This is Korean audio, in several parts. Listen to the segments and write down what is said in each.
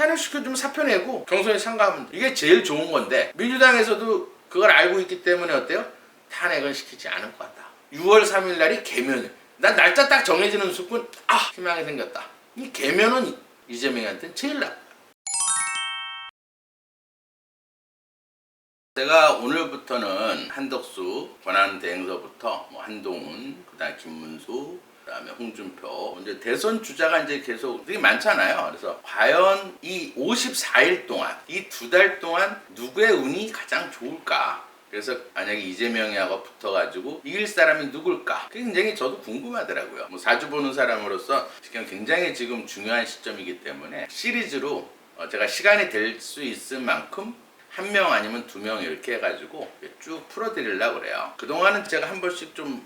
탄핵시켜주면 사표 내고 경선에 참가하면 이게 제일 좋은 건데 민주당에서도 그걸 알고 있기 때문에 어때요? 탄핵은 시키지 않을 것 같다. 6월 3일 날이 개면. 난 날짜 딱 정해지는 순간 희망이 생겼다. 이 개면은 이재명한테는 제일 나빠. 제가 오늘부터는 한덕수 권한대행서부터 한동훈, 그다음에 김문수, 그다음에 홍준표 이제 대선 주자가 이제 계속 되게 많잖아요. 그래서 과연 이 54일 동안 이 2달 동안 누구의 운이 가장 좋을까? 그래서 만약에 이재명이하고 붙어가지고 이길 사람이 누굴까? 그게 굉장히 저도 궁금하더라고요. 뭐 사주 보는 사람으로서 지금 굉장히 지금 중요한 시점이기 때문에 시리즈로 제가 시간이 될 수 있을 만큼 한 명 아니면 2명 이렇게 해가지고 쭉 풀어드리려고 그래요. 그동안은 제가 한 번씩 좀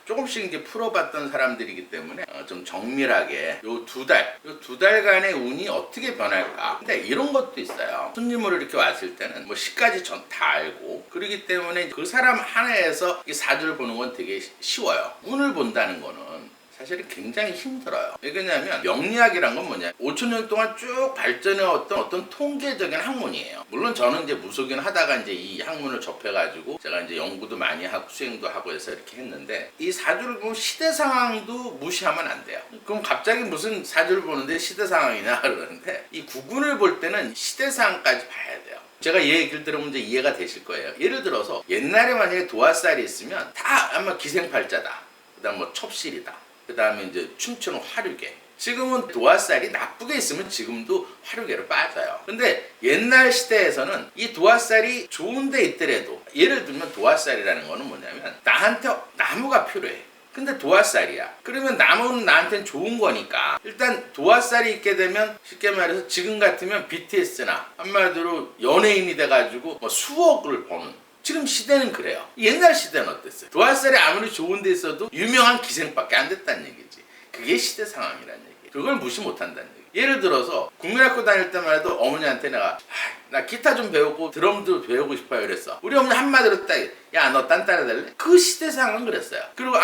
조금씩 이제 풀어봤던 사람들이기 때문에 좀 정밀하게 요 2달간의 운이 어떻게 변할까. 근데 이런 것도 있어요. 손님으로 이렇게 왔을 때는 뭐 시까지 전 다 알고 그러기 때문에 그 사람 하나에서 이 사주를 보는 건 되게 쉬워요. 운을 본다는 거는 사실은 굉장히 힘들어요. 왜냐하면 명리학이란 건 뭐냐? 5,000년 동안 쭉 발전해왔던 어떤 통계적인 학문이에요. 물론 저는 이제 무속인 하다가 이제 이 학문을 접해가지고 제가 이제 연구도 많이 하고 수행도 하고 해서 이렇게 했는데 이 사주를 보면 시대 상황도 무시하면 안 돼요. 그럼 갑자기 무슨 사주를 보는데 시대 상황이냐 그러는데 이 구군을 볼 때는 시대 상황까지 봐야 돼요. 제가 얘기를 들으면 이제 이해가 되실 거예요. 예를 들어서 옛날에 만약에 도화살이 있으면 다 아마 기생팔자다. 그다음 뭐 첩실이다. 그 다음에 이제 춤추는 화류계. 지금은 도화살이 나쁘게 있으면 지금도 화류계로 빠져요. 근데 옛날 시대에서는 이 도화살이 좋은 데 있더라도 예를 들면 도화살이라는 거는 뭐냐면 나한테 나무가 필요해. 근데 도화살이야. 그러면 나무는 나한테는 좋은 거니까 일단 도화살이 있게 되면 쉽게 말해서 지금 같으면 BTS나 한마디로 연예인이 돼가지고 뭐 수억을 버는 지금 시대는 그래요. 옛날 시대는 어땠어요? 도화살이 아무리 좋은 데 있어도 유명한 기생밖에 안 됐다는 얘기지. 그게 시대 상황이라는 얘기. 그걸 무시 못한다는 얘기. 예를 들어서 국민학교 다닐 때만 해도 어머니한테 나 기타 좀 배우고 드럼도 배우고 싶어요 이랬어. 우리 어머니 한마디로 딱 야 너 딴따라 될래? 그 시대 상황은 그랬어요. 그리고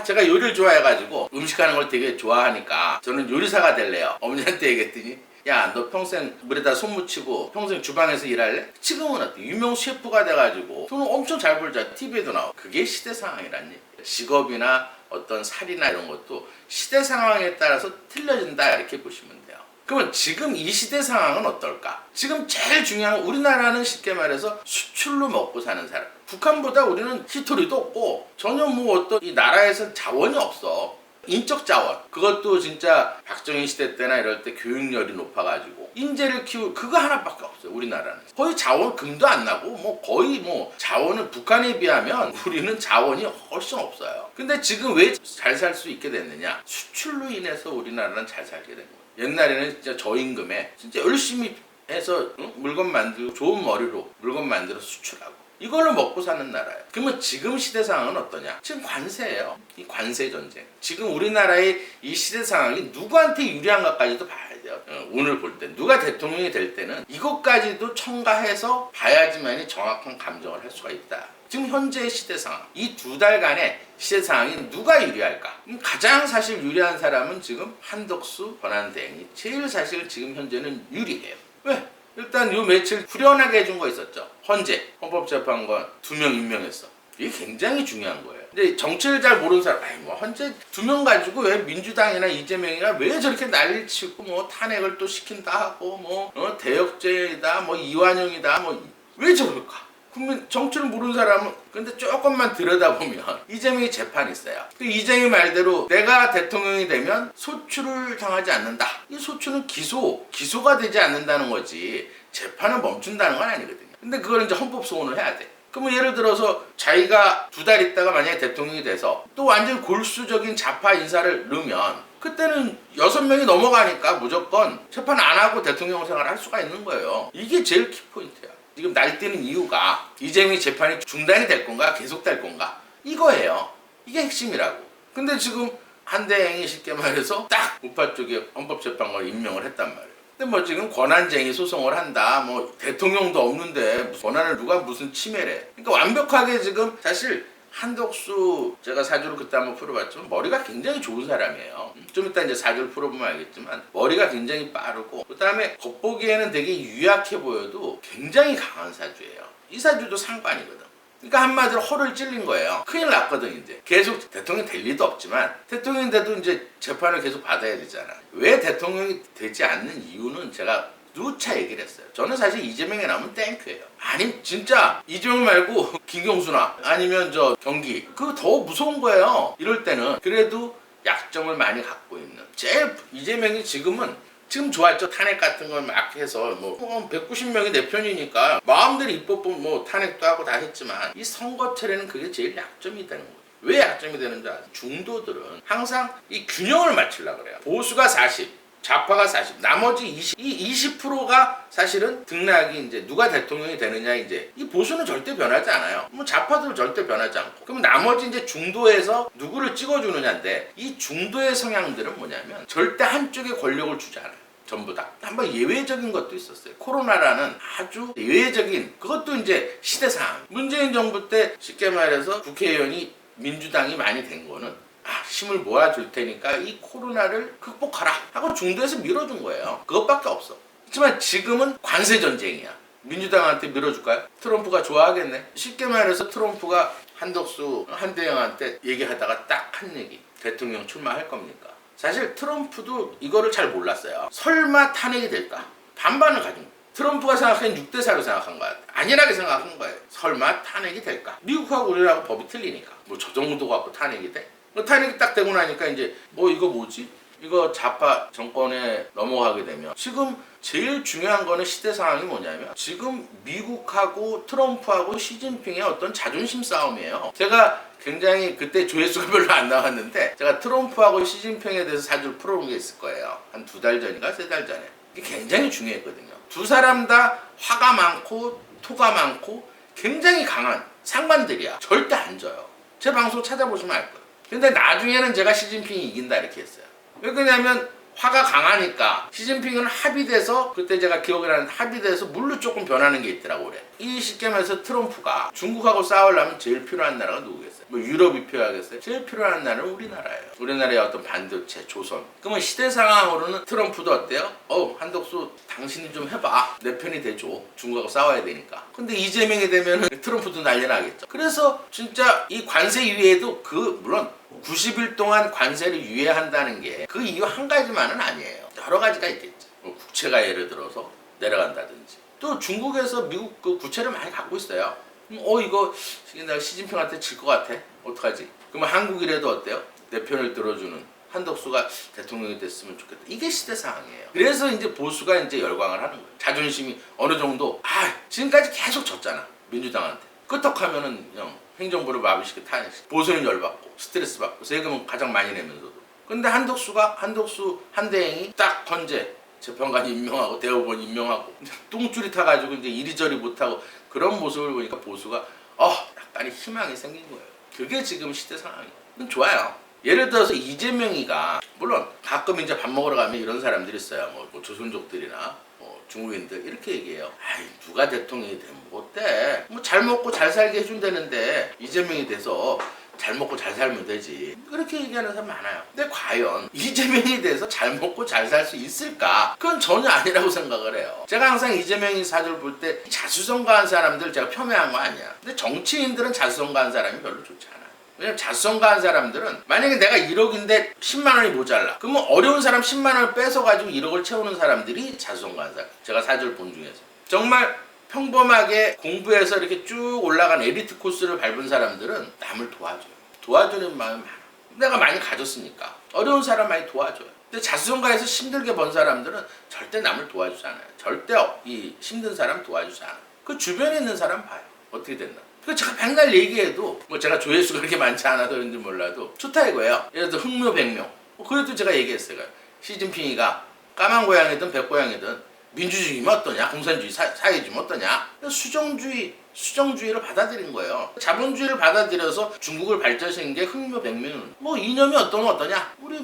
제가 요리를 좋아해가지고 음식하는 걸 되게 좋아하니까 저는 요리사가 될래요. 어머니한테 얘기했더니 야, 너 평생 물에다 손 묻히고 평생 주방에서 일할래? 지금은 어때? 유명 셰프가 돼가지고 돈을 엄청 잘 벌자. TV에도 나오고. 그게 시대 상황이란 얘기예요. 직업이나 어떤 살이나 이런 것도 시대 상황에 따라서 틀려진다 이렇게 보시면 돼요. 그러면 지금 이 시대 상황은 어떨까? 지금 제일 중요한 건 우리나라는 쉽게 말해서 수출로 먹고 사는 사람. 북한보다 우리는 히토리도 없고 전혀 뭐 어떤 이 나라에서 자원이 없어. 인적 자원 그것도 진짜 박정희 시대 때나 이럴 때 교육열이 높아가지고 인재를 키울 그거 하나밖에 없어요. 우리나라는 거의 자원 금도 안 나고 뭐 거의 뭐 자원은 북한에 비하면 우리는 자원이 훨씬 없어요. 근데 지금 왜 잘 살 수 있게 됐느냐? 수출로 인해서 우리나라는 잘 살게 된 거예요. 옛날에는 진짜 저임금에 진짜 열심히 해서 물건 만들고 좋은 머리로 물건 만들어 수출하고 이걸로 먹고 사는 나라예요. 그러면 지금 시대 상황은 어떠냐? 지금 관세예요. 이 관세 전쟁. 지금 우리나라의 이 시대 상황이 누구한테 유리한가까지도 봐야 돼요. 오늘 볼 때 누가 대통령이 될 때는 이것까지도 첨가해서 봐야지만이 정확한 감정을 할 수가 있다. 지금 현재의 시대 상황. 이 2달간의 시대 상황이 누가 유리할까? 가장 사실 유리한 사람은 지금 한덕수 권한대행이 제일 사실 지금 현재는 유리해요. 왜? 일단 요 며칠 후련하게 해준 거 있었죠. 헌재, 헌법재판관 2명 임명했어. 이게 굉장히 중요한 거예요. 근데 정치를 잘 모르는 사람, 뭐 헌재 2명 가지고 왜 민주당이나 이재명이나 왜 저렇게 난리를 치고 뭐 탄핵을 또 시킨다 하고 뭐 대역죄이다, 뭐 이완용이다, 뭐 왜 저럴까? 국민 정치를 모르는 사람은 근데 조금만 들여다보면 이재명이 재판이 있어요. 그 이재명 말대로 내가 대통령이 되면 소출을 당하지 않는다. 이 소출은 기소가 되지 않는다는 거지 재판을 멈춘다는 건 아니거든요. 근데 그걸 이제 헌법 소원을 해야 돼. 그러면 예를 들어서 자기가 2달 있다가 만약에 대통령이 돼서 또 완전 골수적인 좌파 인사를 넣으면 그때는 6명이 넘어가니까 무조건 재판 안 하고 대통령 생활을 할 수가 있는 거예요. 이게 제일 키포인트야. 지금 날뛰는 이유가 이재명이 재판이 중단이 될 건가 계속 될 건가 이거예요. 이게 핵심이라고. 근데 지금 한대행이 쉽게 말해서 딱 우파 쪽에 헌법재판관을 임명을 했단 말이에요. 근데 뭐 지금 권한쟁의 소송을 한다. 뭐 대통령도 없는데 권한을 누가 무슨 침해래. 그러니까 완벽하게 지금 사실 한덕수 제가 사주를 그때 한번 풀어봤지만 머리가 굉장히 좋은 사람이에요. 좀 이따 이제 사주를 풀어보면 알겠지만 머리가 굉장히 빠르고 그 다음에 겉보기에는 되게 유약해 보여도 굉장히 강한 사주예요. 이 사주도 상관이거든. 그러니까 한마디로 허를 찔린 거예요. 큰일 났거든 이제. 계속 대통령이 될 리도 없지만 대통령이 돼도 이제 재판을 계속 받아야 되잖아. 왜 대통령이 되지 않는 이유는 제가 누차 얘기를 했어요. 저는 사실 이재명이 나오면 땡큐예요. 아니 진짜 이재명 말고 김경수나 아니면 저 경기 그거 더 무서운 거예요. 이럴 때는 그래도 약점을 많이 갖고 있는 제일 이재명이 지금 좋았죠. 탄핵 같은 걸 막 해서 뭐 190명이 내 편이니까 마음대로 입법 뭐 탄핵도 하고 다 했지만 이 선거철에는 그게 제일 약점이 되는 거예요. 왜 약점이 되는지 아세요? 중도들은 항상 이 균형을 맞추려고 그래요. 보수가 40 좌파가 40, 나머지 20, 이 20%가 사실은 등락이 이제 누가 대통령이 되느냐 이제 이 보수는 절대 변하지 않아요. 뭐 좌파도 절대 변하지 않고. 그럼 나머지 이제 중도에서 누구를 찍어주느냐인데 이 중도의 성향들은 뭐냐면 절대 한쪽에 권력을 주지 않아요. 전부 다. 한번 예외적인 것도 있었어요. 코로나라는 아주 예외적인 그것도 이제 시대상황. 문재인 정부 때 쉽게 말해서 국회의원이 민주당이 많이 된 거는 힘을 모아줄 테니까 이 코로나를 극복하라 하고 중도에서 밀어준 거예요. 그것밖에 없어. 하지만 지금은 관세 전쟁이야. 민주당한테 밀어줄까요? 트럼프가 좋아하겠네. 쉽게 말해서 트럼프가 한덕수, 한대영한테 얘기하다가 딱 한 얘기. 대통령 출마할 겁니까? 사실 트럼프도 이거를 잘 몰랐어요. 설마 탄핵이 될까? 반반을 가진 거예요. 트럼프가 생각한 6대4로 생각한 거야. 안일하게 생각한 거예요. 설마 탄핵이 될까? 미국하고 우리하고 법이 틀리니까. 뭐 저 정도 갖고 탄핵이 돼? 탄핵이 딱 되고 나니까 이제 이거 뭐지? 이거 좌파 정권에 넘어가게 되면 지금 제일 중요한 거는 시대 상황이 뭐냐면 지금 미국하고 트럼프하고 시진핑의 어떤 자존심 싸움이에요. 제가 굉장히 그때 조회수가 별로 안 나왔는데 제가 트럼프하고 시진핑에 대해서 사주를 풀어본 게 있을 거예요. 한 2달 전인가 3달 전에. 이게 굉장히 중요했거든요. 두 사람 다 화가 많고 토가 많고 굉장히 강한 상관들이야. 절대 안 져요. 제 방송 찾아보시면 알 거예요. 근데 나중에는 제가 시진핑이 이긴다 이렇게 했어요. 왜 그러냐면 화가 강하니까 시진핑은 합의돼서 그때 제가 기억을 하는데 합의돼서 물로 조금 변하는 게 있더라고 그래. 이 시점에서 트럼프가 중국하고 싸우려면 제일 필요한 나라가 누구겠어요? 뭐 유럽이 필요하겠어요? 제일 필요한 나라는 우리나라예요. 우리나라의 어떤 반도체, 조선. 그러면 시대 상황으로는 트럼프도 어때요? 한덕수 당신이 좀 해봐. 내 편이 돼줘. 중국하고 싸워야 되니까. 근데 이재명이 되면은 트럼프도 난리 나겠죠. 그래서 진짜 이 관세 유예도 물론 90일 동안 관세를 유예한다는 게 그 이유 한 가지만은 아니에요. 여러 가지가 있겠죠. 국채가 예를 들어서 내려간다든지. 또 중국에서 미국 그 구체를 많이 갖고 있어요. 이거 내가 시진핑한테 질 것 같아. 어떡하지? 그러면 한국이라도 어때요? 내 편을 들어주는 한덕수가 대통령이 됐으면 좋겠다. 이게 시대 상황이에요. 그래서 이제 보수가 이제 열광을 하는 거예요. 자존심이 어느 정도 지금까지 계속 졌잖아. 민주당한테. 끄떡하면은 그냥 행정부를 마비시켜 탄핵시켜. 보수는 열받고 스트레스 받고 세금은 가장 많이 내면서도. 근데 한덕수 한대행이 딱 헌재 재판관 임명하고 대법원 임명하고 똥줄이 타가지고 이제 이리저리 못하고 그런 모습을 보니까 보수가 약간의 희망이 생긴 거예요. 그게 지금 시대 상황이에요. 좋아요. 예를 들어서 이재명이가 물론 가끔 이제 밥 먹으러 가면 이런 사람들이 있어요. 뭐 조선족들이나 중국인들 이렇게 얘기해요. 누가 대통령이 되면 어때? 잘 먹고 잘 살게 해준다는데 이재명이 돼서 잘 먹고 잘 살면 되지. 그렇게 얘기하는 사람 많아요. 근데 과연 이재명이 돼서 잘 먹고 잘 살 수 있을까? 그건 전혀 아니라고 생각을 해요. 제가 항상 이재명이 사주를 볼 때 자수성가한 사람들 제가 폄훼한 거 아니야. 근데 정치인들은 자수성가한 사람이 별로 좋지 않아요. 왜냐면 자수성가한 사람들은 만약에 내가 1억인데 10만 원이 모자라. 그러면 어려운 사람 10만 원을 뺏어가지고 1억을 채우는 사람들이 자수성가한 사람. 제가 사주를 본 중에서. 정말 평범하게 공부해서 이렇게 쭉 올라간 에리트 코스를 밟은 사람들은 남을 도와줘요. 도와주는 마음이 많아. 내가 많이 가졌으니까. 어려운 사람 많이 도와줘요. 근데 자수성가해서 힘들게 번 사람들은 절대 남을 도와주지 않아요. 절대 이 힘든 사람 도와주지 않아요. 그 주변에 있는 사람 봐요. 어떻게 됐나. 그 제가 백날 얘기해도 제가 조회수가 그렇게 많지 않아서 그런지 몰라도 좋다 이거예요. 예를 들어 흑묘백명. 그래도 제가 얘기했어요. 시진핑이가 까만 고양이든 백고양이든 민주주의면 어떠냐? 공산주의, 사회주의면 어떠냐? 수정주의를 받아들인 거예요. 자본주의를 받아들여서 중국을 발전시킨 게 흑묘백명. 이념이 어떠냐? 우리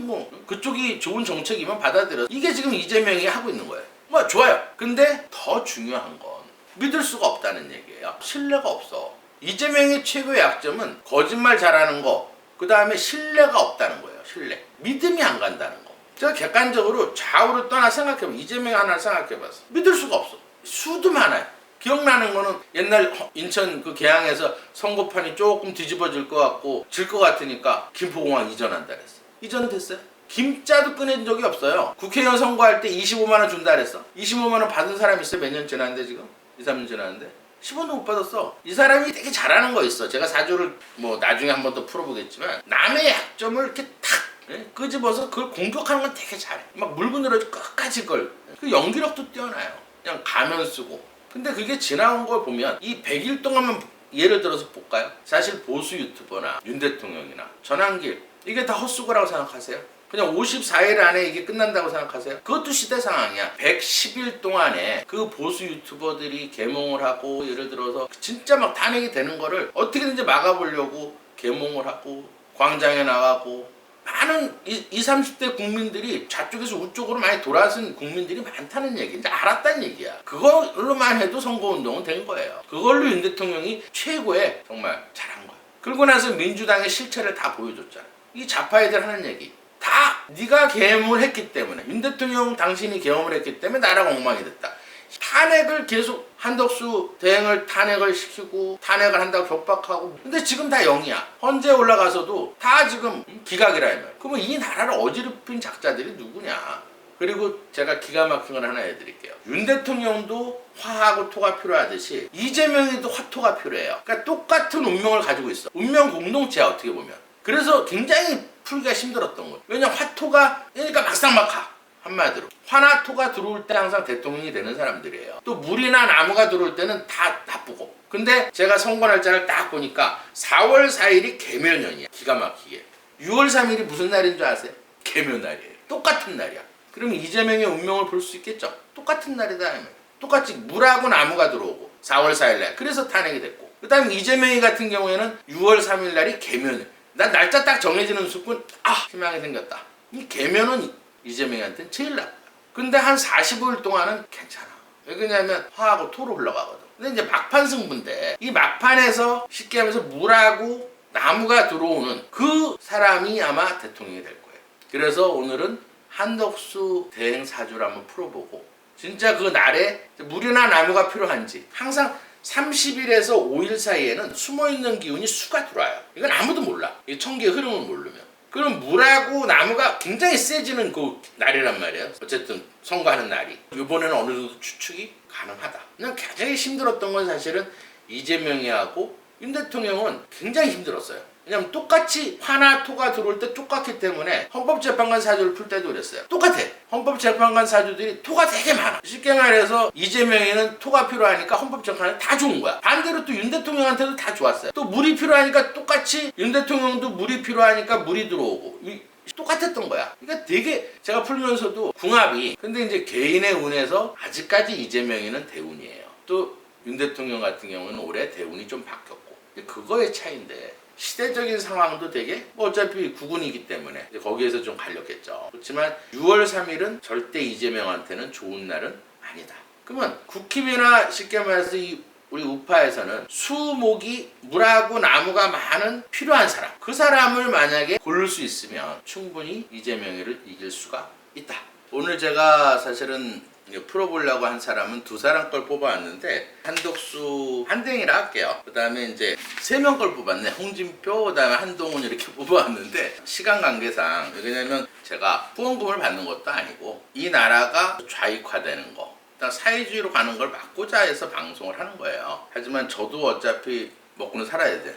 그쪽이 좋은 정책이면 받아들여. 이게 지금 이재명이 하고 있는 거예요. 좋아요. 근데 더 중요한 건 믿을 수가 없다는 얘기예요. 신뢰가 없어. 이재명의 최고의 약점은 거짓말 잘하는 거, 그 다음에 신뢰가 없다는 거예요. 신뢰. 믿음이 안 간다는 거. 제가 객관적으로 좌우를 떠나 생각해봐. 이재명 하나를 생각해봤어. 믿을 수가 없어. 수도 많아요. 기억나는 거는 옛날 인천 그 계양에서 선거판이 조금 뒤집어질 것 같고 질 것 같으니까 김포공항 이전한다 그랬어. 이전됐어요? 김자도 꺼낸 적이 없어요. 국회의원 선거할 때 25만 원 준다 그랬어. 25만 원 받은 사람이 있어요? 몇 년 지났는데 지금? 2, 3년 지났는데? 10원도 못 받았어. 이 사람이 되게 잘하는 거 있어. 제가 사주를 뭐 나중에 한 번 더 풀어보겠지만 남의 약점을 이렇게 탁 끄집어서 그걸 공격하는 건 되게 잘해. 막 물건으로 끝까지 걸. 그 연기력도 뛰어나요. 그냥 가면 쓰고. 근데 그게 지나온 걸 보면 이 100일 동안만 예를 들어서 볼까요? 사실 보수 유튜버나 윤 대통령이나 전환길 이게 다 헛수고라고 생각하세요? 그냥 54일 안에 이게 끝난다고 생각하세요? 그것도 시대 상황이야. 110일 동안에 그 보수 유튜버들이 계몽을 하고 예를 들어서 진짜 막 탄핵이 되는 거를 어떻게든지 막아보려고 계몽을 하고 광장에 나가고 많은 20, 30대 국민들이 좌쪽에서 우쪽으로 많이 돌아선 국민들이 많다는 얘기, 이제 알았다는 얘기야. 그걸로만 해도 선거운동은 된 거예요. 그걸로 윤 대통령이 최고의 정말 잘한 거야. 그러고 나서 민주당의 실체를 다 보여줬잖아. 이 좌파애들 하는 얘기 다 네가 계엄을 했기 때문에, 윤 대통령 당신이 계엄을 했기 때문에 나라가 엉망이 됐다. 탄핵을 계속 한덕수 대행을 탄핵을 시키고 탄핵을 한다고 협박하고, 근데 지금 다 0이야. 헌재에 올라가서도 다 지금 기각이라면. 그러면 이 나라를 어지럽힌 작자들이 누구냐. 그리고 제가 기가 막힌 걸 하나 해드릴게요. 윤 대통령도 화하고 토가 필요하듯이 이재명이도 화토가 필요해요. 그러니까 똑같은 운명을 가지고 있어. 운명 공동체야 어떻게 보면. 그래서 굉장히 풀기가 힘들었던 거예요. 왜냐면 화토가 그러니까 막상막하. 한마디로 화나 토가 들어올 때 항상 대통령이 되는 사람들이에요. 또 물이나 나무가 들어올 때는 다 나쁘고. 근데 제가 선거 날짜를 딱 보니까 4월 4일이 개묘년이야. 기가 막히게. 6월 3일이 무슨 날인 줄 아세요? 개묘날이에요. 똑같은 날이야. 그럼 이재명의 운명을 볼 수 있겠죠? 똑같은 날이다 하면. 똑같이 물하고 나무가 들어오고 4월 4일 날. 그래서 탄핵이 됐고. 그 다음에 이재명이 같은 경우에는 6월 3일 날이 개묘년. 난 날짜 딱 정해지는 순간 희망이 생겼다. 이 개묘는 이재명한테는 제일 나빠. 근데 한 45일 동안은 괜찮아. 왜 그러냐면 화하고 토로 흘러가거든. 근데 이제 막판 승부인데 이 막판에서 쉽게 하면서 물하고 나무가 들어오는 그 사람이 아마 대통령이 될 거예요. 그래서 오늘은 한덕수 대행 사주를 한번 풀어보고 진짜 그 날에 물이나 나무가 필요한지 항상 30일에서 5일 사이에는 숨어있는 기운이 수가 들어와요. 이건 아무도 몰라. 이 천기의 흐름을 모르면. 그럼 물하고 나무가 굉장히 세지는 그 날이란 말이에요. 어쨌든 선거하는 날이. 이번에는 어느 정도 추측이 가능하다. 그냥 굉장히 힘들었던 건 사실은 이재명이하고 윤 대통령은 굉장히 힘들었어요. 왜냐면 똑같이 화나 토가 들어올 때 똑같기 때문에 헌법재판관 사주를 풀 때도 그랬어요. 똑같아. 헌법재판관 사주들이 토가 되게 많아. 쉽게 말해서 이재명에는 토가 필요하니까 헌법재판관이 다 좋은 거야. 반대로 또 윤 대통령한테도 다 좋았어요. 또 물이 필요하니까 똑같이 윤 대통령도 물이 필요하니까 물이 들어오고 똑같았던 거야. 그러니까 되게 제가 풀면서도 궁합이. 근데 이제 개인의 운에서 아직까지 이재명이는 대운이에요. 또 윤 대통령 같은 경우는 올해 대운이 좀 바뀌었고. 그거의 차이인데 시대적인 상황도 되게 어차피 국군이기 때문에 거기에서 좀 갈렸겠죠. 그렇지만 6월 3일은 절대 이재명한테는 좋은 날은 아니다. 그러면 국힘이나 쉽게 말해서 우리 우파에서는 수목이 물하고 나무가 많은 필요한 사람, 그 사람을 만약에 고를 수 있으면 충분히 이재명이를 이길 수가 있다. 오늘 제가 사실은 풀어보려고 한 사람은 두 사람 걸 뽑아왔는데 한덕수, 한댕이라 할게요. 그 다음에 이제 3명 걸 뽑았네. 홍준표, 그 다음에 한동훈 이렇게 뽑아왔는데 시간 관계상, 왜냐면 제가 후원금을 받는 것도 아니고 이 나라가 좌익화되는 거, 사회주의로 가는 걸 막고자 해서 방송을 하는 거예요. 하지만 저도 어차피 먹고는 살아야 돼.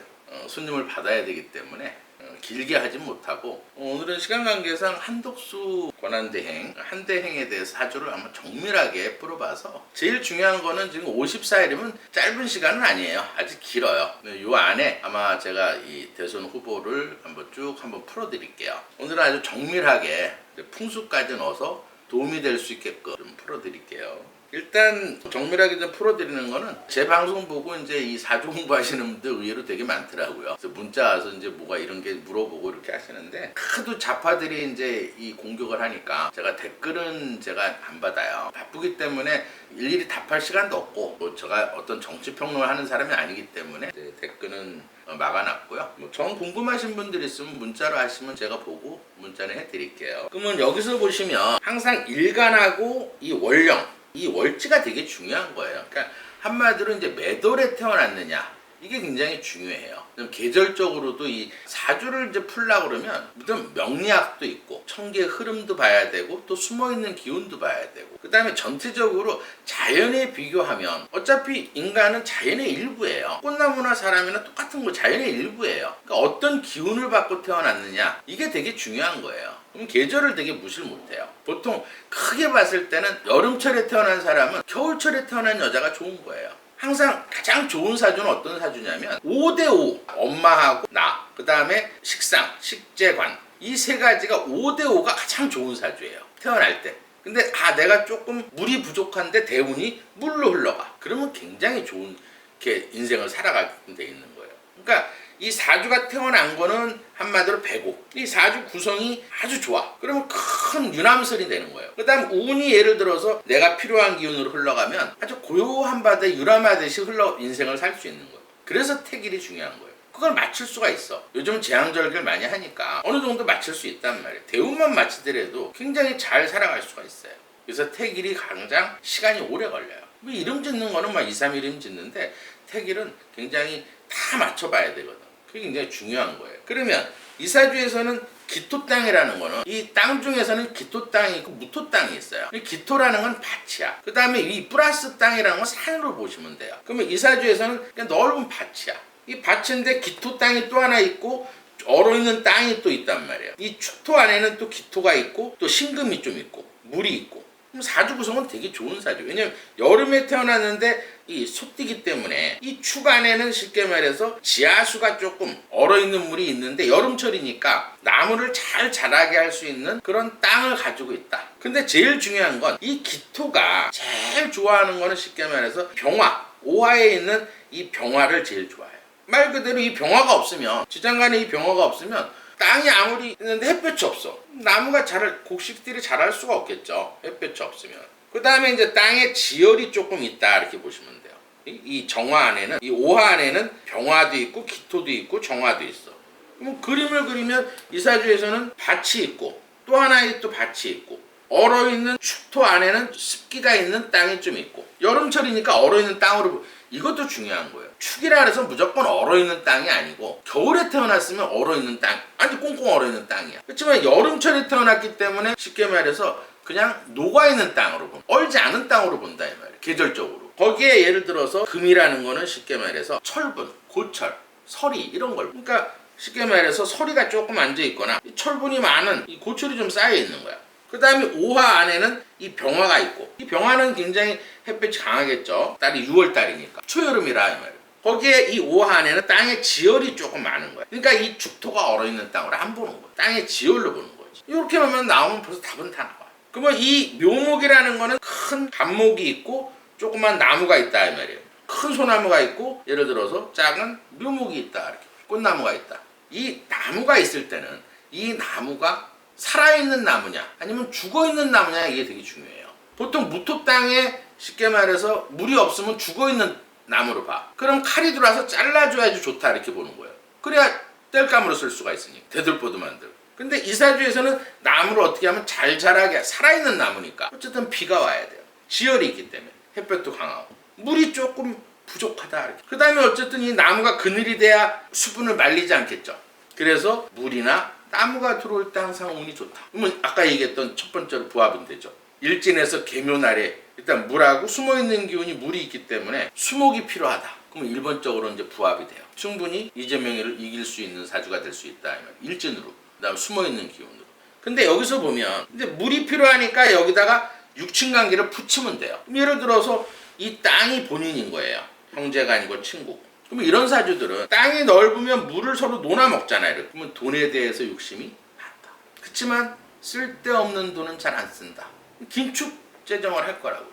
손님을 받아야 되기 때문에 길게 하진 못하고 오늘은 시간 관계상 한덕수 권한대행, 한대행에 대해서 사주를 한번 정밀하게 풀어봐서 제일 중요한 거는 지금 54일이면 짧은 시간은 아니에요. 아직 길어요. 이 안에 아마 제가 이 대선 후보를 한번 풀어드릴게요. 오늘은 아주 정밀하게 풍수까지 넣어서 도움이 될 수 있게끔 좀 풀어드릴게요. 일단 정밀하게 좀 풀어드리는 거는 제 방송 보고 이제 이 사주 공부하시는 분들 의외로 되게 많더라고요. 그래서 문자 와서 이제 뭐가 이런 게 물어보고 이렇게 하시는데 하도 좌파들이 이제 이 공격을 하니까 제가 댓글은 제가 안 받아요. 바쁘기 때문에 일일이 답할 시간도 없고 뭐 제가 어떤 정치 평론을 하는 사람이 아니기 때문에 이제 댓글은 막아놨고요. 뭐 정 궁금하신 분들 있으면 문자로 하시면 제가 보고 문자는 해드릴게요. 그러면 여기서 보시면 항상 일간하고 이 월령, 이 월지가 되게 중요한 거예요. 그러니까 한마디로 이제 몇 월에 태어났느냐 이게 굉장히 중요해요. 그럼 계절적으로도 이 사주를 이제 풀려고 그러면 무슨 명리학도 있고 천계의 흐름도 봐야 되고 또 숨어있는 기운도 봐야 되고 그 다음에 전체적으로 자연에 비교하면 어차피 인간은 자연의 일부예요. 꽃나무나 사람이나 똑같은 거 자연의 일부예요. 그러니까 어떤 기운을 받고 태어났느냐 이게 되게 중요한 거예요. 그럼 계절을 되게 무시를 못해요. 보통 크게 봤을 때는 여름철에 태어난 사람은 겨울철에 태어난 여자가 좋은 거예요. 항상 가장 좋은 사주는 어떤 사주냐면 5대5 엄마하고 나 그 다음에 식상, 식재관 이 세 가지가 5대5가 가장 좋은 사주예요. 태어날 때. 근데 내가 조금 물이 부족한데 대운이 물로 흘러가. 그러면 굉장히 좋은 이렇게 인생을 살아가게 돼 있는 거예요. 그러니까 이 사주가 태어난 거는 한마디로 배고 이 사주 구성이 아주 좋아. 그러면 큰 유남설이 되는 거예요. 그 다음 운이 예를 들어서 내가 필요한 기운으로 흘러가면 아주 고요한 바다에 유람하듯이 인생을 살 수 있는 거예요. 그래서 태길이 중요한 거예요. 그걸 맞출 수가 있어. 요즘 재앙절개를 많이 하니까 어느 정도 맞출 수 있단 말이에요. 대운만 맞추더라도 굉장히 잘 살아갈 수가 있어요. 그래서 태길이 가장 시간이 오래 걸려요. 뭐 이름 짓는 거는 막 2, 3일 짓는데 태길은 굉장히 다 맞춰봐야 되거든. 그게 굉장히 중요한 거예요. 그러면 이 사주에서는 기토 땅이라는 거는 이 땅 중에서는 기토 땅이 있고 무토 땅이 있어요. 이 기토라는 건 밭이야. 그 다음에 이 플러스 땅이라는 건 산으로 보시면 돼요. 그러면 이 사주에서는 그냥 넓은 밭이야. 이 밭인데 기토 땅이 또 하나 있고 얼어있는 땅이 또 있단 말이에요. 이 축토 안에는 또 기토가 있고 또 신금이 좀 있고 물이 있고 그럼 사주 구성은 되게 좋은 사주. 왜냐면 여름에 태어났는데 이 솥띠기 때문에 이 축 안에는 쉽게 말해서 지하수가 조금 얼어있는 물이 있는데 여름철이니까 나무를 잘 자라게 할 수 있는 그런 땅을 가지고 있다. 근데 제일 중요한 건 이 기토가 제일 좋아하는 거는 쉽게 말해서 병화, 오화에 있는 이 병화를 제일 좋아해요. 말 그대로 이 병화가 없으면 지장간에 이 병화가 없으면 땅이 아무리 있는데 햇볕이 없어. 나무가 곡식들이 자랄 수가 없겠죠. 햇볕이 없으면. 그 다음에 이제 땅에 지열이 조금 있다 이렇게 보시면 돼요. 이 정화 안에는 이 오화 안에는 병화도 있고 기토도 있고 정화도 있어. 그럼 그림을 그리면 이 사주에서는 밭이 있고 또 하나의 또 밭이 있고 얼어있는 축토 안에는 습기가 있는 땅이 좀 있고 여름철이니까 얼어있는 땅으로 이것도 중요한 거예요. 축이라 해서 무조건 얼어있는 땅이 아니고 겨울에 태어났으면 얼어있는 땅 아주 꽁꽁 얼어있는 땅이야. 그렇지만 여름철에 태어났기 때문에 쉽게 말해서 그냥 녹아있는 땅으로 본다. 얼지 않은 땅으로 본다 이 말이에요. 계절적으로. 거기에 예를 들어서 금이라는 거는 쉽게 말해서 철분, 고철, 서리 이런 걸 그러니까 쉽게 말해서 서리가 조금 앉아있거나 철분이 많은 이 고철이 좀 쌓여있는 거야. 그 다음에 오화 안에는 이 병화가 있고 이 병화는 굉장히 햇볕이 강하겠죠. 딸이 6월달이니까 초여름이라 이 말이에요. 거기에 이 오화 안에는 땅의 지열이 조금 많은 거야. 그러니까 이 축토가 얼어있는 땅으로 안 보는 거야. 땅의 지열로 보는 거지. 이렇게 하면 나오면 벌써 답은 다 나와. 그러면 이 묘목이라는 거는 큰 간목이 있고 조그만 나무가 있다 이 말이에요. 큰 소나무가 있고 예를 들어서 작은 묘목이 있다 이렇게 꽃나무가 있다. 이 나무가 있을 때는 이 나무가 살아있는 나무냐 아니면 죽어있는 나무냐 이게 되게 중요해요. 보통 무토 땅에 쉽게 말해서 물이 없으면 죽어있는 나무로 봐. 그럼 칼이 들어와서 잘라줘야지 좋다 이렇게 보는 거예요. 그래야 땔감으로 쓸 수가 있으니까 대들보도 만들고. 근데 이 사주에서는 나무를 어떻게 하면 잘 자라게 살아있는 나무니까 어쨌든 비가 와야 돼요. 지열이 있기 때문에 햇볕도 강하고 물이 조금 부족하다 이렇게. 그 다음에 어쨌든 이 나무가 그늘이 돼야 수분을 말리지 않겠죠. 그래서 물이나 나무가 들어올 때 항상 운이 좋다. 그러면 아까 얘기했던 첫 번째로 부합은 되죠. 일진에서 계묘날에 일단 물하고 숨어있는 기운이 물이 있기 때문에 수목이 필요하다. 그러면 1번적으로 이제 부합이 돼요. 충분히 이재명이를 이길 수 있는 사주가 될 수 있다. 일진으로. 그 다음 숨어있는 기운으로. 근데 여기서 보면 이제 물이 필요하니까 여기다가 육친관계를 붙이면 돼요. 예를 들어서 이 땅이 본인인 거예요. 형제가 아니고 친구. 그러면 이런 사주들은 땅이 넓으면 물을 서로 논아 먹잖아요. 그러면 돈에 대해서 욕심이 많다. 그렇지만 쓸데없는 돈은 잘 안 쓴다. 긴축 재정을 할 거라고.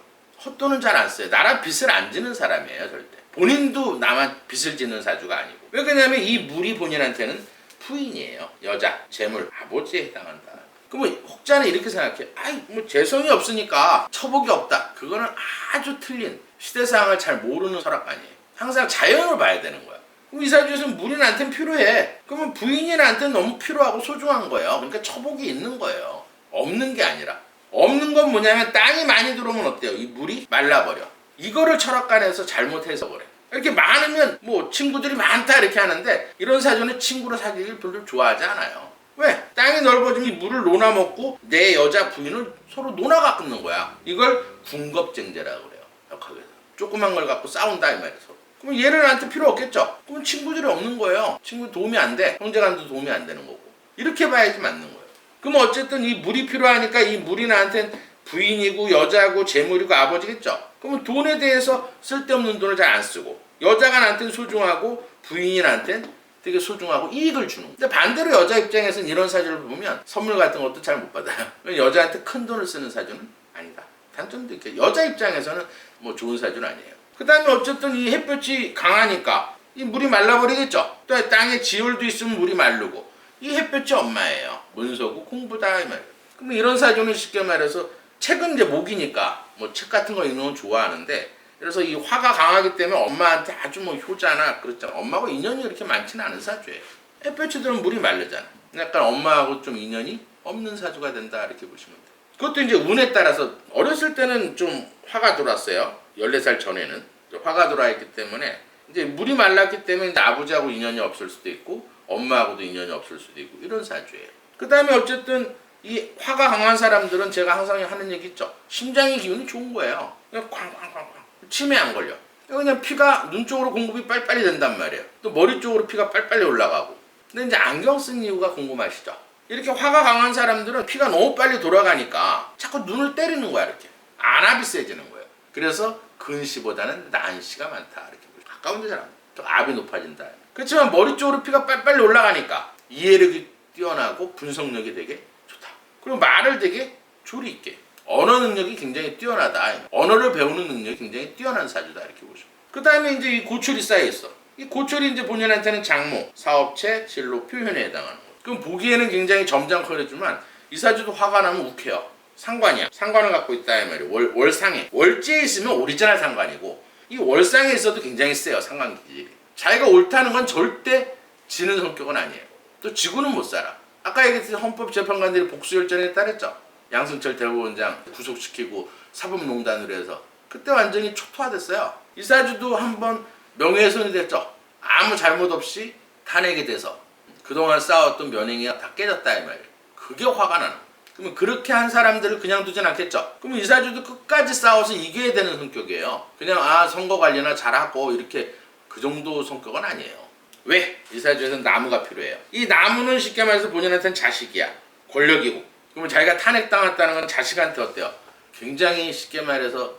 헛돈은 잘 안 써요. 나라 빚을 안 지는 사람이에요, 절대. 본인도 남한 빚을 짓는 사주가 아니고. 왜 그러냐면 이 물이 본인한테는 부인이에요. 여자, 재물, 아버지에 해당한다. 그러면 혹자는 이렇게 생각해. 아이, 뭐 재성이 없으니까 처복이 없다. 그거는 아주 틀린, 시대상을 잘 모르는 설학관이에요. 항상 자연을 봐야 되는 거야. 그럼 이 사주에서는 물이 나한테는 필요해. 그러면 부인이 나한테는 너무 필요하고 소중한 거예요. 그러니까 처복이 있는 거예요. 없는 게 아니라. 없는 건 뭐냐면 땅이 많이 들어오면 어때요? 이 물이 말라버려. 이거를 철학관에서 잘못해서 그래. 이렇게 많으면 뭐 친구들이 많다 이렇게 하는데 이런 사주는 친구를 사귀길 별로 좋아하지 않아요. 왜? 땅이 넓어지면 이 물을 논아먹고 내 여자 부인을 서로 논아가 끊는 거야. 이걸 궁겁쟁제라고 그래요. 역학에서. 조그만 걸 갖고 싸운다 이 말이에요. 그럼 얘는 나한테 필요 없겠죠? 그럼 친구들이 없는 거예요. 친구 도움이 안 돼. 형제간도 도움이 안 되는 거고. 이렇게 봐야지 맞는 거예요. 그럼 어쨌든 이 물이 필요하니까 이 물이 나한테는 부인이고 여자고 재물이고 아버지겠죠? 그러면 돈에 대해서 쓸데없는 돈을 잘 안 쓰고 여자가 나한테는 소중하고 부인이 나한테는 되게 소중하고 이익을 주는 거예요. 근데 반대로 여자 입장에서는 이런 사주를 보면 선물 같은 것도 잘 못 받아요. 여자한테 큰 돈을 쓰는 사주는 아니다. 단점도 있게 여자 입장에서는 뭐 좋은 사주는 아니에요. 그 다음에 어쨌든 이 햇볕이 강하니까 이 물이 말라버리겠죠. 또 땅에 지열도 있으면 물이 마르고 이 햇볕이 엄마예요. 문서고 공부다 이 말이에요. 그럼 이런 사주는 쉽게 말해서 책은 이제 목이니까 뭐 책 같은 거 읽는 건 좋아하는데 그래서 이 화가 강하기 때문에 엄마한테 아주 뭐 효자나 그렇잖아. 엄마하고 인연이 그렇게 많지는 않은 사주예요. 햇볕이 들면 물이 마르잖아. 약간 엄마하고 좀 인연이 없는 사주가 된다 이렇게 보시면 돼요. 그것도 이제 운에 따라서 어렸을 때는 좀 화가 돌았어요. 14살 전에는 화가 돌아있기 때문에 이제 물이 말랐기 때문에 이제 아버지하고 인연이 없을 수도 있고 엄마하고도 인연이 없을 수도 있고 이런 사주예요. 그 다음에 어쨌든 이 화가 강한 사람들은 제가 항상 하는 얘기 있죠. 심장의 기운이 좋은 거예요. 그냥 쾅쾅쾅쾅 치매 안 걸려. 그냥 피가 눈 쪽으로 공급이 빨리빨리 된단 말이에요. 또 머리 쪽으로 피가 빨리빨리 올라가고. 근데 이제 안경 쓴 이유가 궁금하시죠? 이렇게 화가 강한 사람들은 피가 너무 빨리 돌아가니까 자꾸 눈을 때리는 거야 이렇게. 안압이 세지는 거예요. 그래서 근시보다는 난시가 많다 이렇게 보죠. 가까운 데 사람 또 압이 높아진다. 그렇지만 머리 쪽으로 피가 빨리빨리 올라가니까 이해력이 뛰어나고 분석력이 되게 좋다. 그리고 말을 되게 조리 있게. 언어 능력이 굉장히 뛰어나다. 언어를 배우는 능력이 굉장히 뛰어난 사주다 이렇게 보죠. 그 다음에 이제 이 고철이 쌓여 있어. 이 고철이 이제 본인한테는 장모, 사업체, 진로, 표현에 해당하는 거. 그럼 보기에는 굉장히 점잖거리지만 이 사주도 화가 나면 욱해요. 상관이야. 상관을 갖고 있다 이 말이에요. 월상에. 월지에 있으면 오리지널 상관이고 이 월상에 있어도 굉장히 세요. 상관 기질이. 자기가 옳다는 건 절대 지는 성격은 아니에요. 또 지고는 못 살아. 아까 얘기했듯이 헌법재판관들이 복수열전에 따랐죠. 양승철 대법원장 구속시키고 사법농단으로 해서 그때 완전히 초토화됐어요. 이 사주도 한번 명예훼손이 됐죠. 아무 잘못 없이 탄핵이 돼서 그동안 쌓았던 면행이 다 깨졌다 이 말이에요. 그게 화가 나는 거예요. 그러면 그렇게 한 사람들을 그냥 두진 않겠죠. 그러면 이 사주도 끝까지 싸워서 이겨야 되는 성격이에요. 그냥 선거 관리나 잘하고 이렇게 그 정도 성격은 아니에요. 왜? 이 사주에서는 나무가 필요해요. 이 나무는 쉽게 말해서 본인한테는 자식이야. 권력이고. 그러면 자기가 탄핵당했다는 건 자식한테 어때요? 굉장히 쉽게 말해서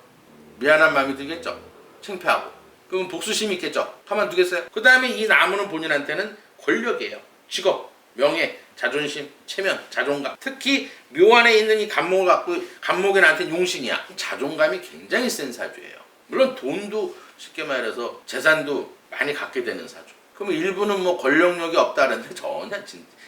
미안한 마음이 들겠죠. 창피하고. 그럼 복수심이 있겠죠. 가만두겠어요? 그 다음에 이 나무는 본인한테는 권력이에요. 직업, 명예, 자존심, 체면, 자존감. 특히 묘안에 있는 이 간목을 갖고 간목이 나한테 용신이야. 자존감이 굉장히 센 사주예요. 물론 돈도 쉽게 말해서 재산도 많이 갖게 되는 사주. 그러면 일부는 뭐 권력력이 없다는데 전혀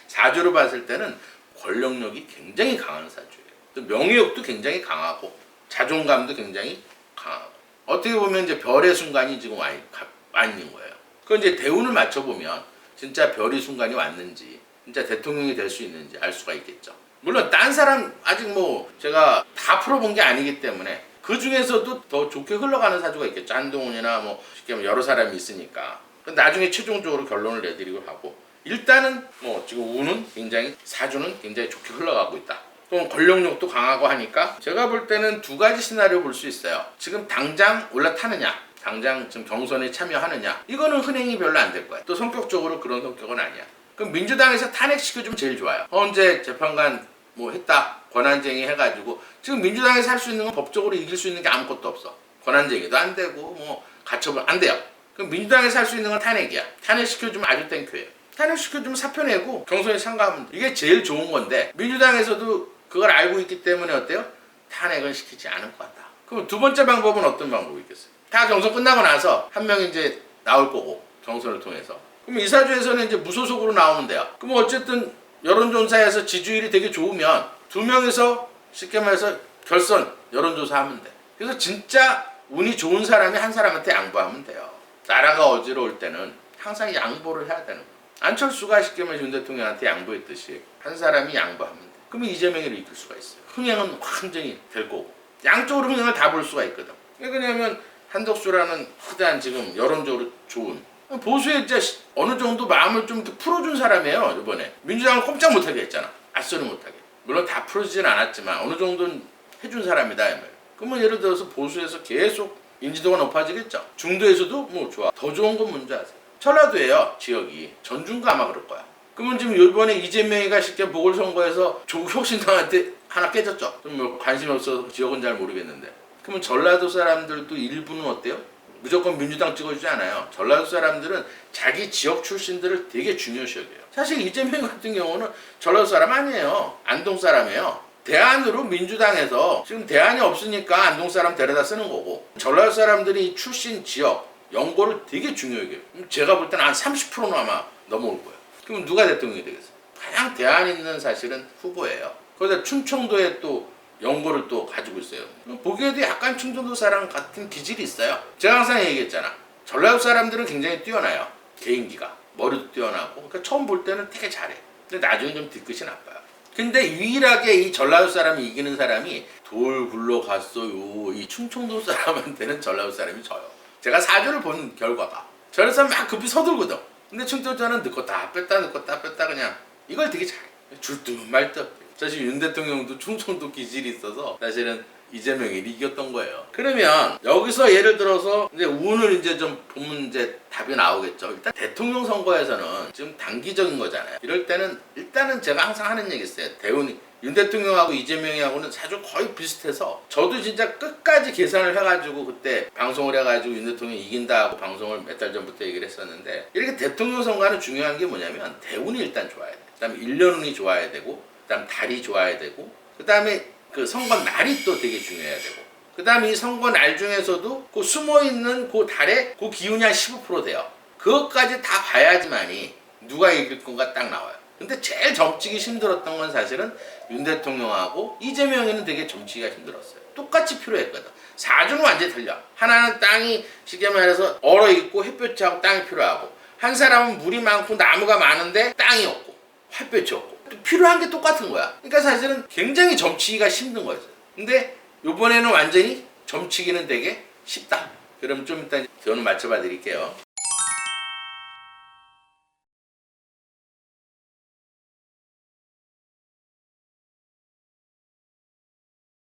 사주로 봤을 때는 권력력이 굉장히 강한 사주예요. 또 명예욕도 굉장히 강하고 자존감도 굉장히 강하고 어떻게 보면 이제 별의 순간이 지금 와 있는 거예요. 그건 이제 대운을 맞춰보면 진짜 별의 순간이 왔는지 진짜 대통령이 될 수 있는지 알 수가 있겠죠. 물론 딴 사람 아직 뭐 제가 다 풀어본 게 아니기 때문에 그 중에서도 더 좋게 흘러가는 사주가 있겠죠. 한동훈이나 뭐 쉽게 말하면 여러 사람이 있으니까 나중에 최종적으로 결론을 내드리고 하고 일단은 뭐 지금 운은 굉장히 사주는 굉장히 좋게 흘러가고 있다. 또 권력력도 강하고 하니까 제가 볼 때는 두 가지 시나리오 볼 수 있어요. 지금 당장 올라타느냐 당장 지금 경선에 참여하느냐 이거는 흔행이 별로 안 될 거야. 또 성격적으로 그런 성격은 아니야. 그럼 민주당에서 탄핵시켜주면 제일 좋아요. 헌재 재판관 뭐 했다 권한쟁의 해가지고 지금 민주당에서 할 수 있는 건 법적으로 이길 수 있는 게 아무것도 없어. 권한쟁의도 안 되고 뭐 가처분 안 돼요. 그럼 민주당에서 할 수 있는 건 탄핵이야. 탄핵시켜주면 아주 땡큐예요. 탄핵시켜주면 사표 내고 경선에 참가하면 돼. 이게 제일 좋은 건데 민주당에서도 그걸 알고 있기 때문에 어때요? 탄핵은 시키지 않을 것 같다. 그럼 두 번째 방법은 어떤 방법이 있겠어요? 다 경선 끝나고 나서 한 명이 이제 나올 거고 경선을 통해서. 그럼 이사주에서는 이제 무소속으로 나오면 돼요. 그럼 어쨌든 여론조사에서 지지율이 되게 좋으면 두 명에서 쉽게 말해서 결선 여론조사 하면 돼. 그래서 진짜 운이 좋은 사람이 한 사람한테 양보하면 돼요. 나라가 어지러울 때는 항상 양보를 해야 되는 거예요. 안철수가 쉽게 말해서 윤 대통령한테 양보했듯이 한 사람이 양보하면 돼. 그러면 이재명이를 이끌 수가 있어요. 흥행은 완전히 될 거고. 양쪽으로 흥행을 다 볼 수가 있거든. 왜냐하면 한덕수라는 크단 지금 여론적으로 좋은 보수에 진짜 어느 정도 마음을 좀 이렇게 풀어준 사람이에요. 이번에 민주당을 꼼짝 못하게 했잖아. 아소리 못하게. 물론 다 풀어지진 않았지만 어느 정도는 해준 사람이다. 그러면 예를 들어서 보수에서 계속 인지도가 높아지겠죠. 중도에서도 뭐 좋아. 더 좋은 건 뭔지 아세요? 전라도예요. 지역이. 전중가 아마 그럴 거야. 그러면 지금 이번에 이재명이가 쉽게 보궐선거에서 조국혁신당한테 하나 깨졌죠. 좀 뭐 관심이 없어서 지역은 잘 모르겠는데. 그러면 전라도 사람들도 일부는 어때요? 무조건 민주당 찍어주지 않아요. 전라도 사람들은 자기 지역 출신들을 되게 중요시 여겨요. 사실 이재명 같은 경우는 전라도 사람 아니에요. 안동 사람이에요. 대안으로 민주당에서 지금 대안이 없으니까 안동 사람 데려다 쓰는 거고 전라도 사람들이 출신 지역 연고를 되게 중요히 여겨요. 제가 볼 때는 한 30%는 아마 넘어올 거예요. 그럼 누가 대통령이 되겠어요? 가장 대안 있는 사실은 후보예요. 거기다 충청도에 또 연고를 또 가지고 있어요. 보기에도 약간 충청도 사람 같은 기질이 있어요. 제가 항상 얘기했잖아. 전라도 사람들은 굉장히 뛰어나요. 개인기가. 머리도 뛰어나고. 그러니까 처음 볼 때는 되게 잘해. 근데 나중에 좀 뒤끝이 나빠요. 근데 유일하게 이 전라도 사람이 이기는 사람이 돌 굴러갔어요. 이 충청도 사람한테는 전라도 사람이 져요. 제가 사주를 본 결과가. 전라도 사람 막 급히 서둘거든. 근데 충청도는 넣었다 뺐다 그냥 이걸 되게 잘해. 줄듯 말듯. 사실 윤 대통령도 충청도 기질이 있어서 사실은 이재명이 이겼던 거예요. 그러면 여기서 예를 들어서 이제 운을 이제 좀 보면 이제 답이 나오겠죠. 일단 대통령 선거에서는 지금 단기적인 거잖아요. 이럴 때는 일단은 제가 항상 하는 얘기 있어요. 대운이 윤 대통령하고 이재명이하고는 사실 거의 비슷해서 저도 진짜 끝까지 계산을 해가지고 그때 방송을 해가지고 윤 대통령이 이긴다 하고 방송을 몇 달 전부터 얘기를 했었는데 이렇게 대통령 선거는 중요한 게 뭐냐면 대운이 일단 좋아야 돼. 그다음에 일년운이 좋아야 되고 그다음 달이 좋아야 되고 그다음에 그 선거 날이 또 되게 중요해야 되고 그다음에 이 선거 날 중에서도 그 숨어있는 그 달에 그 기운이 한 15% 돼요. 그것까지 다 봐야지만이 누가 이길 건가 딱 나와요. 근데 제일 점치기 힘들었던 건 사실은 윤 대통령하고 이재명이는 되게 점치기가 힘들었어요. 똑같이 필요했거든. 사주는 완전히 틀려. 하나는 땅이 쉽게 말해서 얼어있고 햇볕하고 땅이 필요하고 한 사람은 물이 많고 나무가 많은데 땅이 없고 햇볕이 없고 필요한 게 똑같은 거야. 그러니까 사실은 굉장히 점치기가 힘든 거였어요. 근데 이번에는 완전히 점치기는 되게 쉽다. 그럼 좀 이따 저는 맞춰봐 드릴게요.